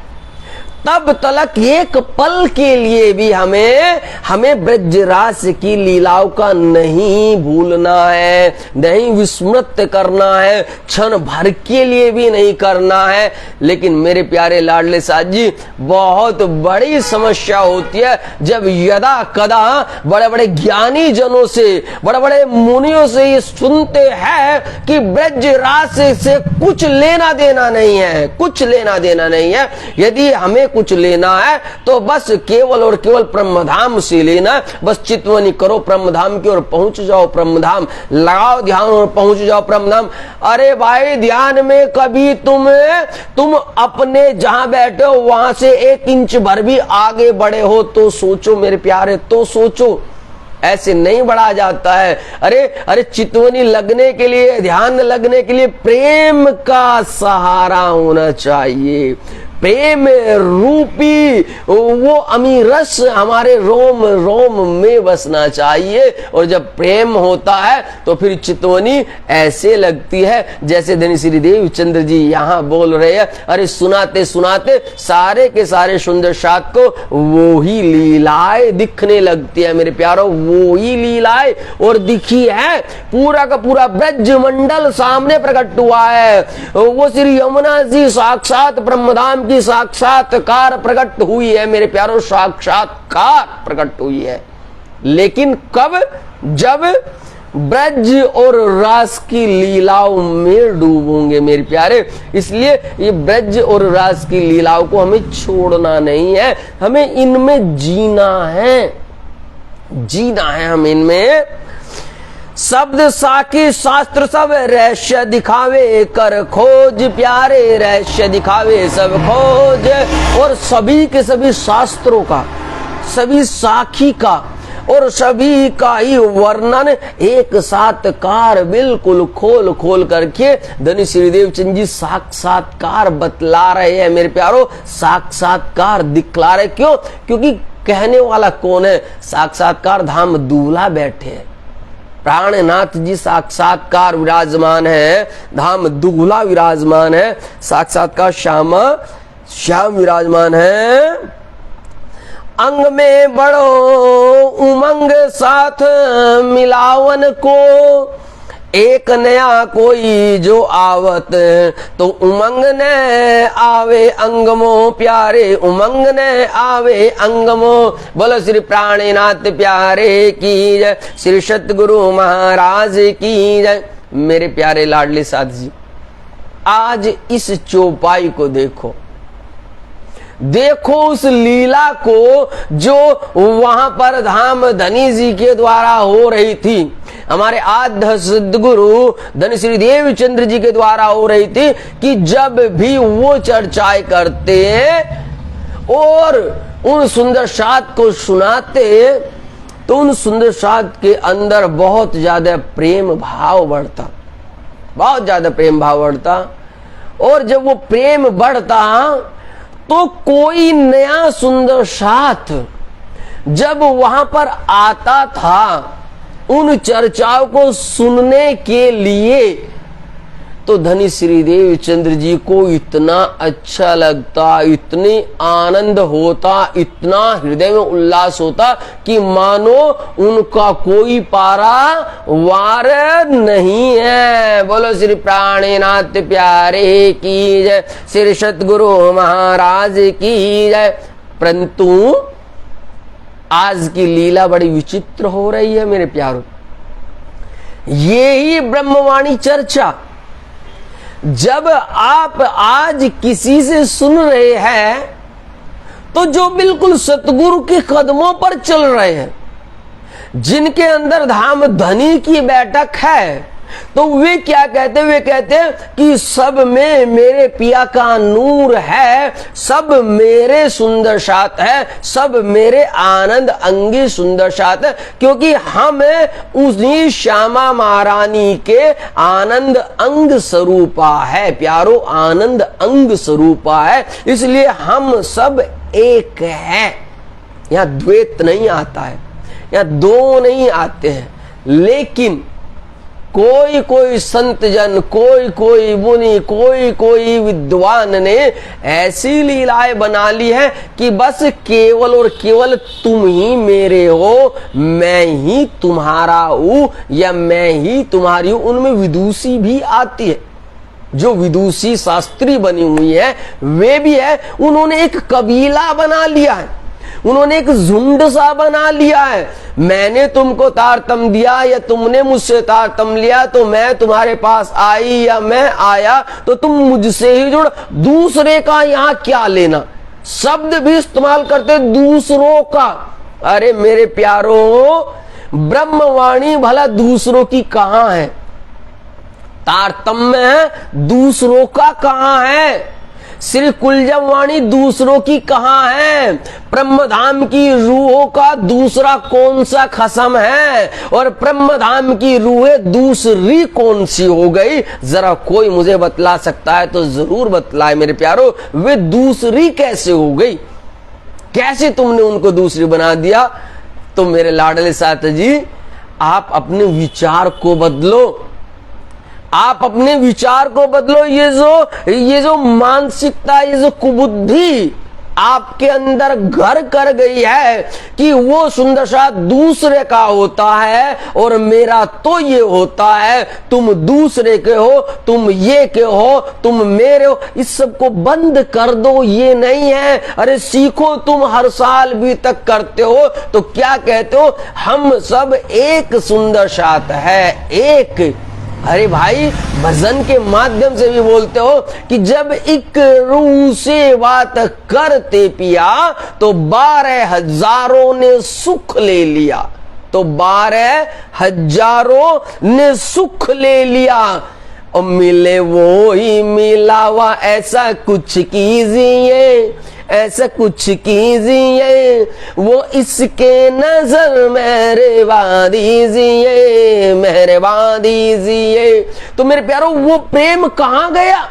तब तलक एक पल के लिए भी हमें ब्रजरास की लीलाओं का नहीं भूलना है, नहीं विस्मृत करना है, क्षण भर के लिए भी नहीं करना है। लेकिन मेरे प्यारे लाडले साथ जी, बहुत बड़ी समस्या होती है जब यदा कदा बड़े बड़े ज्ञानी जनों से, बड़े बड़े मुनियों से ये सुनते हैं कि ब्रजरास से कुछ लेना देना नहीं है, कुछ लेना देना नहीं है। यदि हमें कुछ लेना है तो बस केवल और केवल ब्रह्मधाम से लेना, बस चितवनी करो ब्रह्मधाम की ओर पहुंच जाओ, ब्रह्मधाम लगाओ ध्यान और पहुंच जाओ ब्रह्मधाम। अरे भाई ध्यान में कभी तुम अपने जहां बैठे हो वहां से 1 इंच भर भी आगे बढ़े हो तो सोचो मेरे प्यारे, तो सोचो, ऐसे नहीं बढ़ा जाता है। अरे चितवनी लगने के लिए, ध्यान लगने के लिए प्रेम का सहारा होना चाहिए, प्रेम रूपी वो अमीरस हमारे रोम रोम में बसना चाहिए। और जब प्रेम होता है तो फिर चितवनी ऐसे लगती है जैसे धनी श्री देवचंद्र जी यहाँ बोल रहे हैं। अरे सुनाते सुनाते सारे के सारे सुंदर साथ को वो ही लीलाएं दिखने लगती है मेरे प्यारों, वो ही लीलाएं। और दिखी है, पूरा का पूरा ब्रज मंडल सामने प्रकट हुआ है। वो श्री यमुना जी साक्षात ब्रह्मधाम की साक्षात्कार प्रकट हुई है मेरे प्यारों, साक्षात्कार प्रकट हुई है। लेकिन कब? जब ब्रज और रास की लीलाओं में डूबोगे मेरे प्यारे। इसलिए ये ब्रज और रास की लीलाओं को हमें छोड़ना नहीं है, हमें इनमें जीना है, जीना है हम इनमें। शब्द साखी शास्त्र सब रहस्य दिखावे कर खोज प्यारे, रहस्य दिखावे सब खोज। और सभी के सभी शास्त्रों का, सभी साखी का, और सभी का ही वर्णन एक साक्षात्कार बिल्कुल खोल खोल करके धनी श्रीदेव चंद जी साक्षात्कार बतला रहे हैं मेरे प्यारो, साक्षात्कार दिखला रहे। क्यों? क्योंकि कहने वाला कौन है? साक्षात्कार धाम दूल्हा बैठे हैं, प्राणनाथ जी साक्षात्कार विराजमान है, धाम दूल्हा विराजमान है, साक्षात्कार श्याम विराजमान है। अंग में बड़ो उमंग साथ मिलावन को, एक नया कोई जो आवत तो उमंग ने आवे अंगमो प्यारे, उमंग ने आवे अंगमो। बोलो श्री प्राणनाथ प्यारे की जय, श्री सतगुरु महाराज की जय। मेरे प्यारे लाडले साथ जी, आज इस चौपाई को देखो, देखो उस लीला को जो वहां पर धाम धनी जी के द्वारा हो रही थी, हमारे आद्य सद्गुरु धनी श्री देवचंद्र जी के द्वारा हो रही थी, कि जब भी वो चर्चाएं करते और उन सुंदर साध को सुनाते तो उन सुंदर साध के अंदर बहुत ज्यादा प्रेम भाव बढ़ता, बहुत ज्यादा प्रेम भाव बढ़ता। और जब वो प्रेम बढ़ता तो कोई नया सुंदर साथ जब वहां पर आता था उन चर्चाओं को सुनने के लिए, तो धनी श्री देवचंद्र जी को इतना अच्छा लगता, इतनी आनंद होता, इतना हृदय में उल्लास होता कि मानो उनका कोई पारा वार नहीं है। बोलो श्री प्राणनाथ प्यारे की जय, श्री सतगुरु महाराज की जय। परंतु आज की लीला बड़ी विचित्र हो रही है मेरे प्यारों। ये ही ब्रह्मवाणी चर्चा जब आप आज किसी से सुन रहे हैं तो जो बिल्कुल सतगुरु के कदमों पर चल रहे हैं, जिनके अंदर धाम धनी की बैठक है, तो वे क्या कहते हैं? वे कहते हैं कि सब में मेरे पिया का नूर है, सब मेरे सुंदर साथ है, सब मेरे आनंद अंगी सुंदर साथ है, क्योंकि हम उसी श्यामा महारानी के आनंद अंग स्वरूपा है प्यारो, आनंद अंग स्वरूपा है, इसलिए हम सब एक हैं। यहां द्वैत नहीं आता है, यहां दो नहीं आते हैं, लेकिन कोई कोई संत जन, कोई कोई मुनि, कोई कोई विद्वान ने ऐसी लीलाएं बना ली है कि बस केवल और केवल तुम ही मेरे हो, मैं ही तुम्हारा हूं या मैं ही तुम्हारी हूं। उनमें विदुषी भी आती है, जो विदुषी शास्त्री बनी हुई है वे भी है। उन्होंने एक कबीला बना लिया है, उन्होंने एक झुंड सा बना लिया है। मैंने तुमको तारतम दिया या तुमने मुझसे तारतम लिया तो मैं तुम्हारे पास आई या मैं आया तो तुम मुझसे ही जुड़। दूसरे का यहाँ क्या लेना? शब्द भी इस्तेमाल करते दूसरों का। अरे मेरे प्यारों, ब्रह्मवाणी भला दूसरों की कहां है? तारतम्य है, दूसरों का कहां है? श्री कुलजम वाणी दूसरों की कहां है? ब्रह्मधाम की रूहों का दूसरा कौन सा खसम है? और ब्रह्मधाम की रूहें दूसरी कौन सी हो गई? जरा कोई मुझे बतला सकता है तो जरूर बतलाए मेरे प्यारो, वे दूसरी कैसे हो गई? कैसे तुमने उनको दूसरी बना दिया? तो मेरे लाडले साथ जी, आप अपने विचार को बदलो, आप अपने विचार को बदलो। ये जो मानसिकता, ये जो कुबुद्धि आपके अंदर घर कर गई है कि वो सुंदर सा दूसरे का होता है और मेरा तो ये होता है, तुम दूसरे के हो, तुम ये के हो, तुम मेरे हो, इस सब को बंद कर दो। ये नहीं है। अरे सीखो, तुम हर साल भी तक करते हो तो क्या कहते हो? हम सब एक सुंदर साथ है, एक। अरे भाई, भजन के माध्यम से भी बोलते हो कि जब एक रूह से बात करते पिया तो 12,000 ने सुख ले लिया, तो 12,000 ने सुख ले लिया। और मिले वो ही मिलावा, ऐसा कुछ कीजिए, ऐसा कुछ कीजिए, वो इसके नजर मेहरबान दीजिए, मेहरबान दीजिए। तो मेरे प्यारो वो प्रेम कहां गया,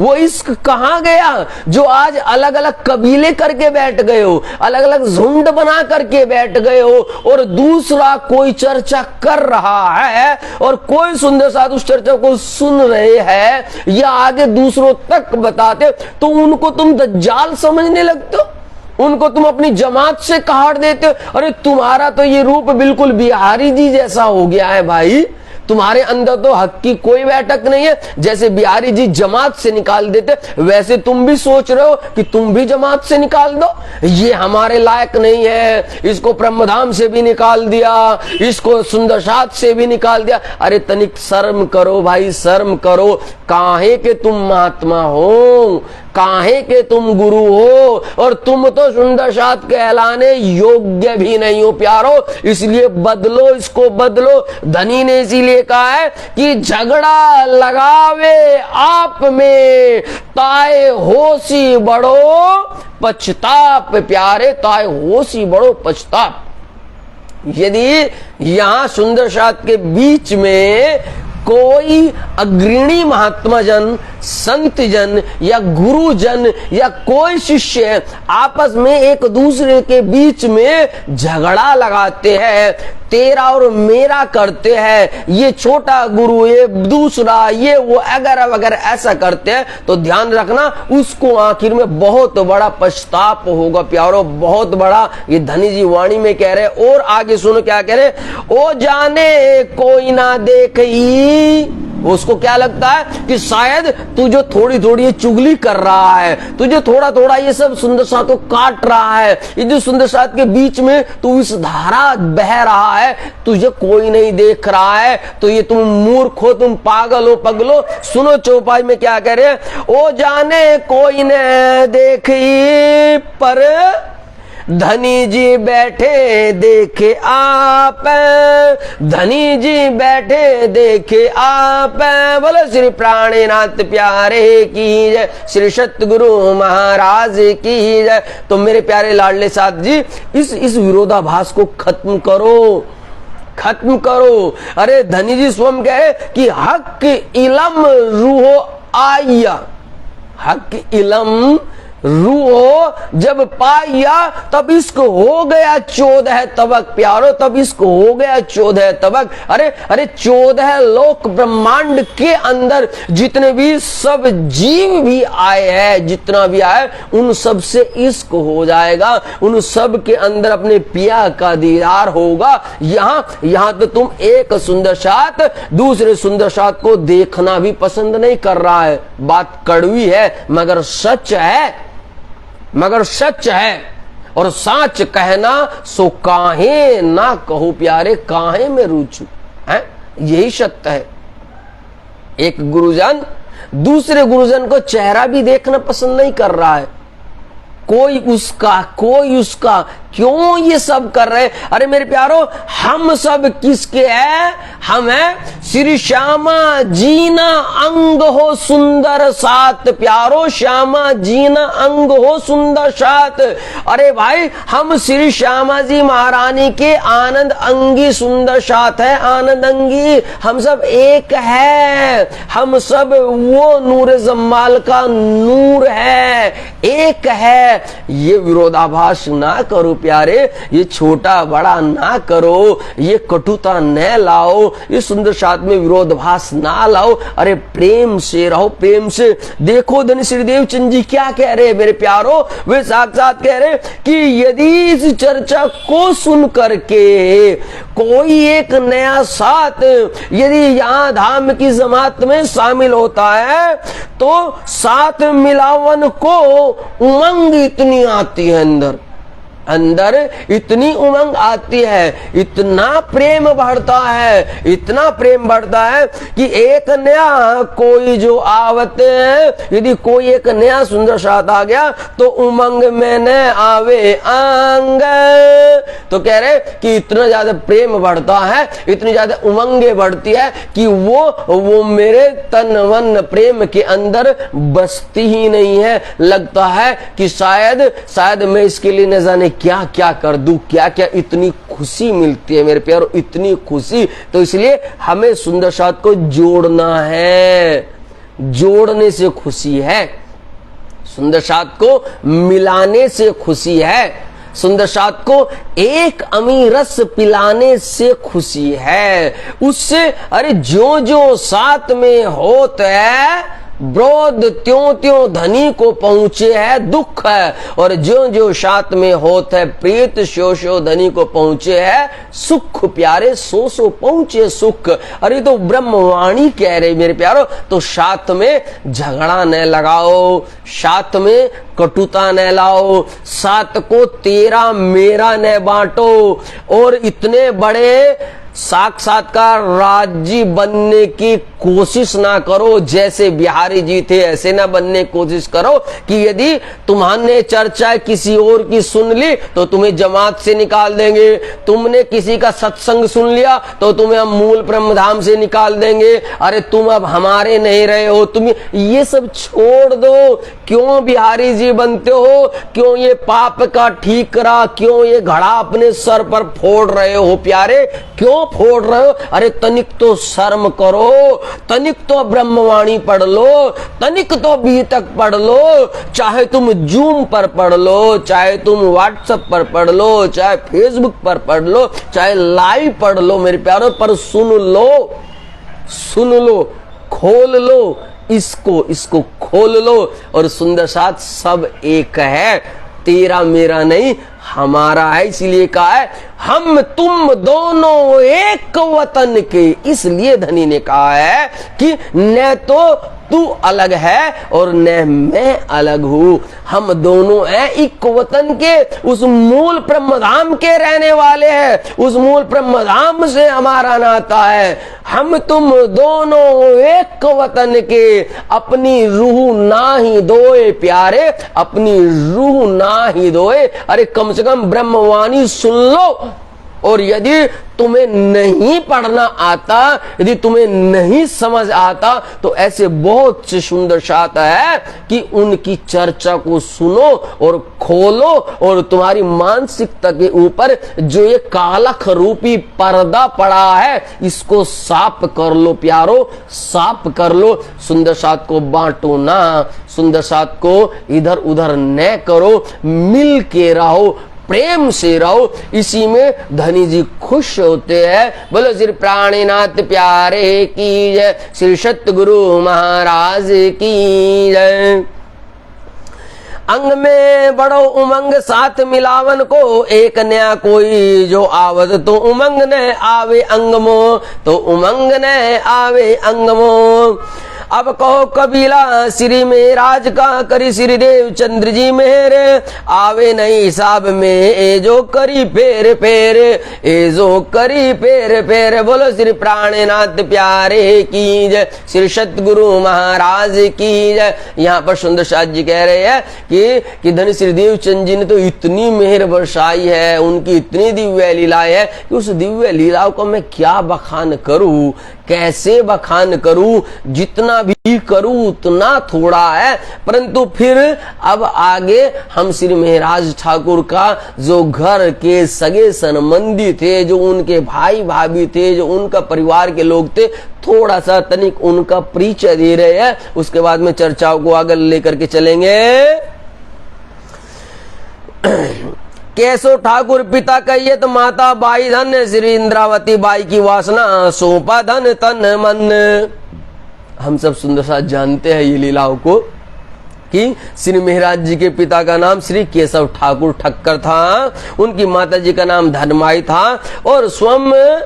वो इश्क कहां गया जो आज अलग अलग कबीले करके बैठ गए हो, अलग अलग झुंड बना करके बैठ गए हो, और दूसरा कोई चर्चा कर रहा है और कोई सुंदर साथ उस चर्चा को सुन रहे हैं या आगे दूसरों तक बताते, तो उनको तुम दज्जाल समझने लगते हो, उनको तुम अपनी जमात से काट देते हो। अरे तुम्हारा तो ये रूप बिल्कुल बिहारी जी जैसा हो गया है भाई, तुम्हारे अंदर तो हक की कोई बैठक नहीं है। जैसे बिहारी जी जमात से निकाल देते, वैसे तुम भी सोच रहे हो कि तुम भी जमात से निकाल दो, ये हमारे लायक नहीं है, इसको ब्रह्मधाम से भी निकाल दिया, इसको सुंदरसात से भी निकाल दिया। अरे तनिक शर्म करो भाई, शर्म करो। काहे के तुम महात्मा हो, काहे के तुम गुरु हो, और तुम तो सुंदरसात कहलाने योग्य भी नहीं हो प्यारो। इसलिए बदलो, इसको बदलो। धनी ने इसीलिए कहा है कि झगड़ा लगावे आप में, ताए होशी बड़ो पछताप प्यारे, ताए होशी बड़ो पछताप। यदि यहां सुंदरसात के बीच में कोई अग्रणी महात्मा जन, संत जन या गुरु जन या कोई शिष्य आपस में एक दूसरे के बीच में झगड़ा लगाते हैं, तेरा और मेरा करते हैं, ये छोटा गुरु ये दूसरा, ये वो अगर ऐसा करते हैं, तो ध्यान रखना उसको आखिर में बहुत बड़ा पछताप होगा प्यारो, बहुत बड़ा। ये धनी जी वाणी में कह रहे, और आगे सुनो क्या कह रहे, ओ जाने कोई ना देखे। उसको क्या लगता है कि शायद तू जो थोड़ी थोड़ी ये चुगली कर रहा है, तुझे थोड़ा थोड़ा ये सब सुंदर साथ को काट रहा है, ये जो सुंदर साथ के बीच में तू इस धारा बह रहा है, तुझे कोई नहीं देख रहा है, तो ये तुम मूर्ख हो, तुम पागल हो, पगलो। सुनो चौपाई में क्या कह रहे, ओ जाने कोई न देखे पर धनी जी बैठे देखे आप, धनी जी बैठे देखे आप। बोलो श्री प्राणनाथ प्यारे की जय, श्री सतगुरु महाराज की जय। तो मेरे प्यारे लाडले साथ जी, इस विरोधाभास को खत्म करो, खत्म करो। अरे धनी जी स्वयं कहे कि हक इलम रूहो आया, हक इलम रूहो जब पाया तब इसको हो गया 14 तबक प्यारो, तब इसको हो गया 14 तबक। अरे 14 लोक ब्रह्मांड के अंदर जितने भी सब जीव भी आए हैं, जितना भी आए, उन सब से इश्क हो जाएगा, उन सब के अंदर अपने पिया का दीदार होगा। यहाँ तो तुम एक सुंदर साथ दूसरे सुंदर साथ को देखना भी पसंद नहीं कर रहा है। बात कड़वी है मगर सच है, मगर सच है, और सच कहना सो काहे ना कहो प्यारे, काहे में रुचू है, यही सत्य है। एक गुरुजन दूसरे गुरुजन को चेहरा भी देखना पसंद नहीं कर रहा है, कोई उसका क्यों ये सब कर रहे हैं। अरे मेरे प्यारो, हम सब किसके हैं, हम हैं श्री श्यामा जीना अंग हो सुंदर सात प्यारो, श्यामा जीना अंग हो सुंदर सात। अरे भाई, हम श्री श्यामा जी महारानी के आनंद अंगी सुंदर सात है, आनंद अंगी। हम सब एक है, हम सब वो नूर जम्माल का नूर है, एक है। ये विरोधाभास ना करो प्यारे, ये छोटा बड़ा ना करो, ये कटुता न लाओ, इस सुंदर साथ में विरोधाभास ना लाओ। अरे प्रेम से रहो, प्रेम से। देखो धनी श्रीदेव चंद जी क्या कह रहे हैं मेरे प्यारो, वे साक्षात कह रहे कि यदि इस चर्चा को सुन करके कोई एक नया साथ यदि यहाँ धाम की जमात में शामिल होता है, तो साथ मिलावन को उमंग इतनी आती है अंदर, अंदर इतनी उमंग आती है, इतना प्रेम बढ़ता है, इतना प्रेम बढ़ता है कि एक नया कोई जो आवते हैं, यदि कोई एक नया सुंदर साथ आ गया तो उमंग में न आवे अंग। तो कह रहे कि इतना ज्यादा प्रेम बढ़ता है, इतनी ज्यादा उमंगे बढ़ती है कि वो मेरे तन मन प्रेम के अंदर बसती ही नहीं है। लगता है कि शायद मैं इसके लिए न जाने क्या क्या कर दूं, क्या क्या इतनी खुशी मिलती है मेरे प्यारों, इतनी खुशी। तो इसलिए हमें सुंदर साथ को जोड़ना है, जोड़ने से खुशी है, सुंदर साथ को मिलाने से खुशी है, सुंदर साथ को एक अमीर रस पिलाने से खुशी है। उससे अरे जो जो साथ में होता है ब्रोध त्यों त्यों धनी को पहुंचे है दुख है, और जो जो साथ में होत है प्रीत शो शो धनी को पहुंचे है सुख। प्यारे सो सो पहुंचे सुख। अरे तो ब्रह्मवाणी कह रहे मेरे प्यारो, तो साथ में झगड़ा न लगाओ, साथ में कटुता न लाओ, साथ को तेरा मेरा न बांटो, और इतने बड़े साक्षात्कार राज्य बनने की कोशिश ना करो जैसे बिहारी जी थे, ऐसे ना बनने की कोशिश करो कि यदि तुम्हारे चर्चा किसी और की सुन ली तो तुम्हें जमात से निकाल देंगे, तुमने किसी का सत्संग सुन लिया तो तुम्हें हम मूल ब्रह्म धाम से निकाल देंगे, अरे तुम अब हमारे नहीं रहे हो, तुम ये सब छोड़ दो। क्यों बिहारी जी बनते हो, क्यों ये पाप का ठीकरा, क्यों ये घड़ा अपने सर पर फोड़ रहे हो प्यारे, क्यों फोड़ रहे हो? अरे तनिक तो शर्म करो, तनिक तो ब्रह्मवाणी पढ़ लो, तनिक तो बीतक पढ़ लो, चाहे तुम जूम पर पढ़ लो, चाहे तुम व्हाट्सएप पर पढ़ लो, चाहे फेसबुक पर पढ़ लो, चाहे लाइव पढ़ लो मेरे प्यारों, पर सुन लो, खोल लो, इसको खोल लो। और सुंदर साथ सब एक है, तेरा मेरा नहीं हमारा है। इसीलिए कहा है हम तुम दोनों एक वतन के। इसलिए धनी ने कहा है कि न तो तू अलग है और न मैं अलग हूं, हम दोनों हैं एक वतन के, उस मूल ब्रह्मधाम के रहने वाले हैं, उस मूल ब्रह्मधाम से हमारा नाता है। हम तुम दोनों एक वतन के, अपनी रूह ना ही दोए प्यारे, अपनी रूह ना ही दोए। अरे कम से कम ब्रह्मवाणी सुन लो, और यदि तुम्हें नहीं पढ़ना आता, यदि तुम्हें नहीं समझ आता, तो ऐसे बहुत से सुंदर साथ है कि उनकी चर्चा को सुनो और खोलो, और तुम्हारी मानसिकता के ऊपर जो ये कालख रूपी पर्दा पड़ा है इसको साफ कर लो प्यारो, साफ कर लो। सुंदर साथ को बांटो ना, सुंदर साथ को इधर उधर न करो, मिल के रहो, प्रेम से रहो। इसी में धनी जी खुश होते हैं। बोलो श्री प्राणीनाथ प्यारे की जय, श्री सतगुरु महाराज की जय। अंग में बड़ो उमंग साथ मिलावन को, एक नया कोई जो आवत तो उमंग न आवे अंग मो, तो उमंग न आवे अंग मो। अब कहो कबीला श्री में राज का करी श्री देव चंद्र जी मेहर, आवे नहीं हिसाब में ए जो करी फेर फेर, ए जो करी फेर फेर। बोलो श्री प्राणनाथ प्यारे की जय, श्री सतगुरु महाराज की जय। यहाँ पर सुंदर साथ जी कह रहे हैं कि धनी श्री देव चंद जी ने तो इतनी मेहर बरसाई है, उनकी इतनी दिव्य लीलाएं है कि उस दिव्य लीलाओं को मैं क्या बखान करूं, कैसे बखान करूं, जितना भी करूं उतना थोड़ा है। परंतु फिर अब आगे हम श्री महाराज ठाकुर का जो घर के सगे संबंधी थे, जो उनके भाई भाभी थे, जो उनका परिवार के लोग थे, थोड़ा सा तनिक उनका परिचय दे रहे हैं। उसके बाद में चर्चाओं को आगे लेकर के चलेंगे। केशव ठाकुर पिता कहिए तो माता बाई धन, श्री इंद्रावती बाई की वासना सौंपा धन तन मन। हम सब सुंदर साथ जानते हैं ये लीलाओं को कि श्री महाराज जी के पिता का नाम श्री केशव ठाकुर ठक्कर था, उनकी माता जी का नाम धनमाई था, और स्वयं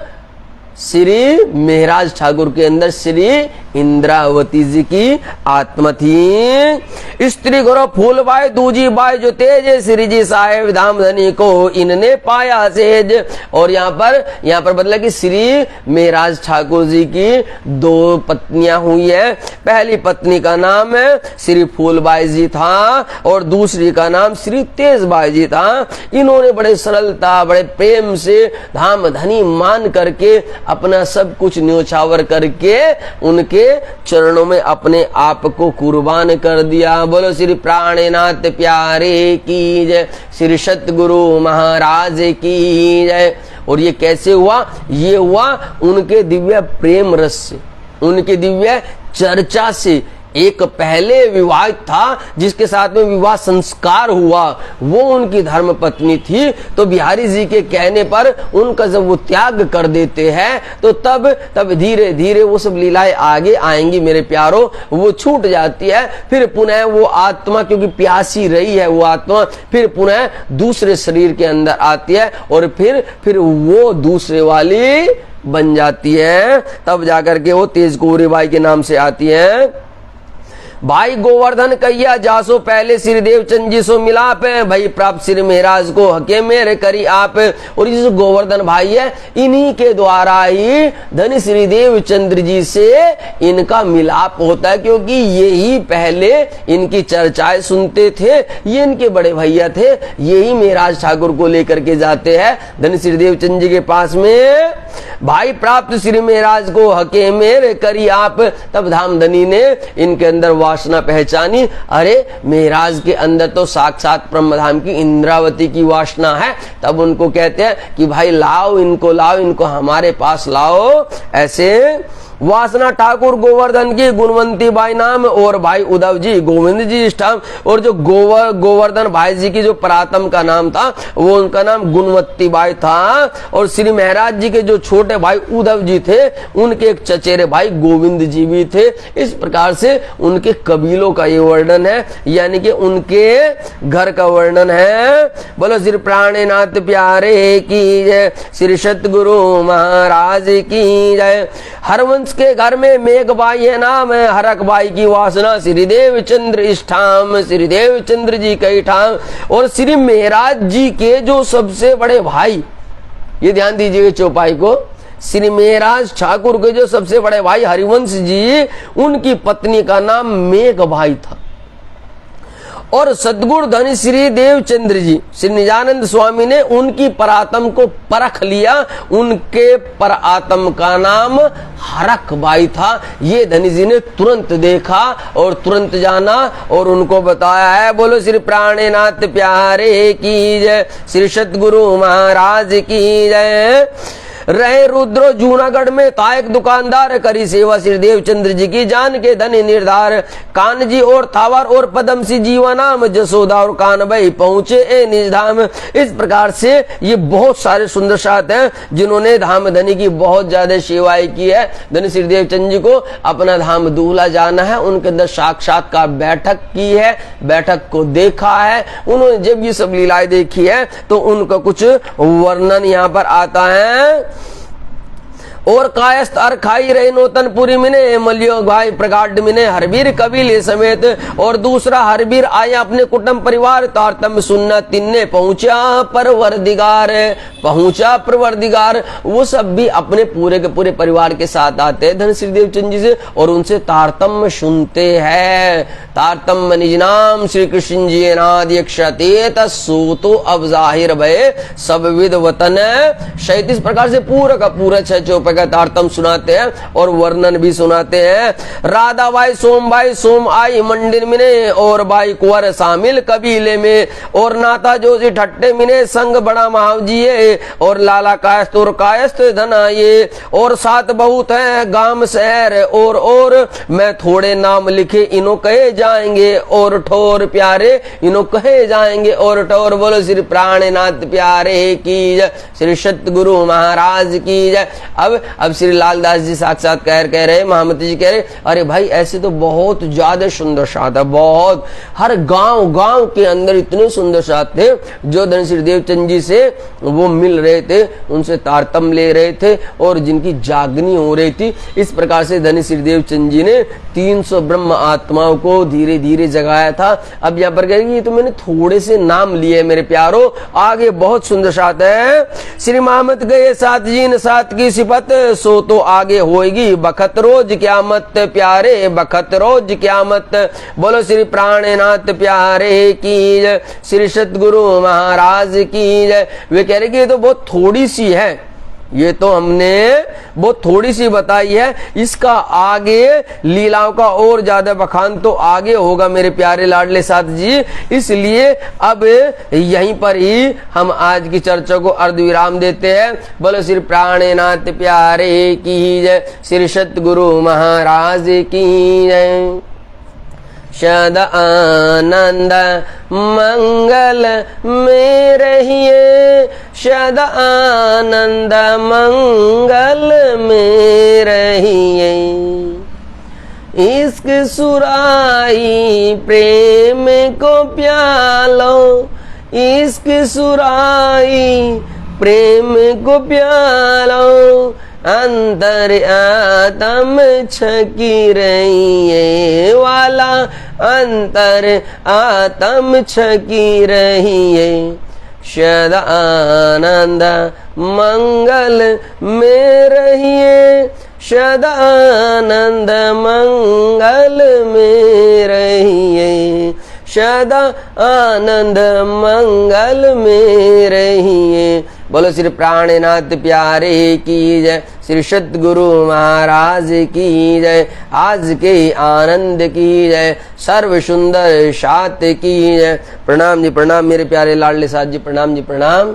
श्री मेहराज ठाकुर के अंदर श्री इंद्रावती जी की आत्मा थी। स्त्री गुरु फूलबाई दूजी बाई जो तेज श्री जी साहेब धाम धनी को इनने पाया सेज। और यहाँ पर बदला कि श्री मेहराज ठाकुर जी की दो पत्नियां हुई है। पहली पत्नी का नाम श्री फूलबाई जी था और दूसरी का नाम श्री तेजबाई जी था। इन्होंने बड़े सरलता बड़े प्रेम से धाम धनी मान करके अपना सब कुछ न्योछावर करके उनके चरणों में अपने आप को कुर्बान कर दिया। बोलो श्री प्राणनाथ प्यारे की जय, श्री सतगुरु महाराज की जय। और ये कैसे हुआ? ये हुआ उनके दिव्य प्रेम रस से, उनके दिव्य चर्चा से। एक पहले विवाहित था जिसके साथ में विवाह संस्कार हुआ, वो उनकी धर्म पत्नी थी। तो बिहारी जी के कहने पर उनका जब वो त्याग कर देते हैं तो तब धीरे धीरे वो सब लीलाएं आगे आएंगी मेरे प्यारो, वो छूट जाती है। फिर पुनः वो आत्मा, क्योंकि प्यासी रही है वो आत्मा, फिर पुनः दूसरे शरीर के अंदर आती है और फिर वो दूसरे वाली बन जाती है। तब जाकर के वो तेज गौरी बाई के नाम से आती है। भाई गोवर्धन कहिया जासो पहले श्री देवचंद जी सो मिलाप, भाई प्राप्त श्री महाराज को हके मेरे करी आप। और ये जो गोवर्धन भाई है इन्हीं के द्वारा ही धनी श्री देवचंद्र जी से इनका मिलाप होता है, क्योंकि ये ही पहले इनकी चर्चाएं सुनते थे। ये इनके बड़े भैया थे, यही महाराज ठाकुर को लेकर के जाते हैं धनी श्री देवचंद जी के पास में। भाई प्राप्त श्री महाराज को हके मेरे करी आप। तब धामधनी ने इनके अंदर वासना पहचानी, अरे महाराज के अंदर तो साक्षात ब्रह्मधाम की इंद्रावती की वासना है। तब उनको कहते हैं कि भाई लाओ इनको हमारे पास लाओ। ऐसे वासना ठाकुर गोवर्धन की गुणवंती बाई नाम और भाई उद्धव जी गोविंद जी इष्टम। और जो गोवर्धन भाई जी की जो परातम का नाम था वो उनका नाम गुणवंती बाई था। और श्री महाराज जी के जो छोटे भाई उद्धव जी थे उनके एक चचेरे भाई गोविंद जी भी थे। इस प्रकार से उनके कबीलों का ये वर्णन है, यानी कि उनके घर का वर्णन है। बोलो श्री प्राणनाथ प्यारे की जय, श्री सतगुरु महाराज की जय। हरवंश के घर में मेघबाई है नाम, हरक बाई की वासना श्री देवचंद्र इष्ठाम, श्री देवचंद्र जी कई ठाम। और श्री महाराज जी के जो सबसे बड़े भाई, ये ध्यान दीजिएगा चौपाई को, श्री महाराज ठाकुर के जो सबसे बड़े भाई हरिवंश जी, उनकी पत्नी का नाम मेघबाई था। और सदगुरु धनी श्री देवचंद्र जी, श्री निजानंद स्वामी ने उनकी परातम को परख लिया, उनके परातम का नाम हरक बाई था। ये धनी जी ने तुरंत देखा और तुरंत जाना और उनको बताया है। बोलो श्री प्राणनाथ प्यारे की जय, श्री सतगुरु महाराज की जय। रहे रुद्रो जूनागढ़ में तायक दुकानदार, करी सेवा श्री देवचंद्र जी की जान के धनी निर्धार। कान जी और थावर और पदम सी जीवा नाम, जसोदा और कान भाई पहुंचे ए निज धाम। इस प्रकार से ये बहुत सारे सुंदर साथ हैं जिन्होंने धाम धनी की बहुत ज्यादा सेवाएं की है। धनी श्री देवचंद जी को अपना धाम दूल्हा जाना है, उनके अंदर साक्षात्कार बैठक की है, बैठक को देखा है। उन्होंने जब ये सब लीलाएं देखी है तो उनका कुछ वर्णन यहाँ पर आता है। और कायस्थ अर खाई रहे नौतनपुरी मिने, मलियो भाई प्रगाढ़ मिने हरबीर कबीले समेत। और दूसरा हरबीर आया अपने कुटुंब परिवार, तारतम सुनना तिन्ने पहुंचा परवरदिगार। वो सब भी अपने पूरे के पूरे परिवार के साथ आते हैं धन श्री देवचंद जी से और उनसे तारतम सुनते हैं। तारतम निज नाम श्री कृष्ण जी नाद सूतो अब जाहिर भय सब विद वतन शैत। इस प्रकार से पूरा का पूरा 6 चौपाई का तारतम सुनाते हैं और वर्णन भी सुनाते हैं। राधा बाई सोम आई मंदिर मिने और बाई कुंवर शामिल कबीले में। और नाता जोशी ठट्टे मिने संग बड़ा महावजिए और लाला कायस्थ और कायस्थ धनाये। और 7 बहुत है गांव शहर और मैं थोड़े नाम लिखे इनो कहे जाएंगे और ठोर प्यारे इनो कहे जाएंगे और ठोर। बोलो श्री प्राणनाथ प्यारे की जय, श्री सतगुरु महाराज की जय। अब अब श्री लालदास जी साक्षात कह रहे, महामती जी कह रहे, अरे भाई ऐसे तो बहुत ज्यादा सुंदर साथ है, बहुत, हर गांव गांव के अंदर इतने सुंदर साथ थे जो धन श्री देवचंद जी से वो मिल रहे थे, उनसे तारतम ले रहे थे और जिनकी जागनी हो रही थी। इस प्रकार से धन श्री देवचंद जी ने 300 ब्रह्म आत्माओं को धीरे धीरे जगाया था। अब यहाँ पर कहेंगे, ये तो मैंने थोड़े से नाम लिए मेरे प्यारो, आगे बहुत सुंदर साथ है। श्री मामत गए साथ जीन साथ की सिफत, सो तो आगे होएगी बखत रोज क्यामत प्यारे, बखत रोज क्यामत। बोलो श्री प्राणनाथ प्यारे की जय, श्री सतगुरु महाराज की जय। वे कह रहे कि ये तो बहुत थोड़ी सी है, ये तो हमने बहुत थोड़ी सी बताई है, इसका आगे लीलाओं का और ज्यादा बखान तो आगे होगा मेरे प्यारे लाडले साथ जी। इसलिए अब यहीं पर ही हम आज की चर्चा को अर्धविराम देते हैं। बोलो श्री प्राणनाथ प्यारे की जय, श्री सतगुरु महाराज की जय। सदा आनंद मंगल में रहिए, सदा आनंद मंगल में रहिए। इश्क सुराई प्रेम को प्यालो, इश्क सुराई प्रेम को प्यालो। अंतर आत्म छकी रहिए वाला, अंतर आत्म छकी रहिए। सदा आनंद मंगल में रहिए, सदा आनंद मंगल में रहिए, सदा आनंद मंगल में रहिए। बोलो श्री प्राणनाथ प्यारे की जय, श्री सतगुरु महाराज की जय। आज के आनंद की जय, सर्व सुंदर सात की जय। प्रणाम जी प्रणाम मेरे प्यारे लाडले साथ जी, प्रणाम जी प्रणाम।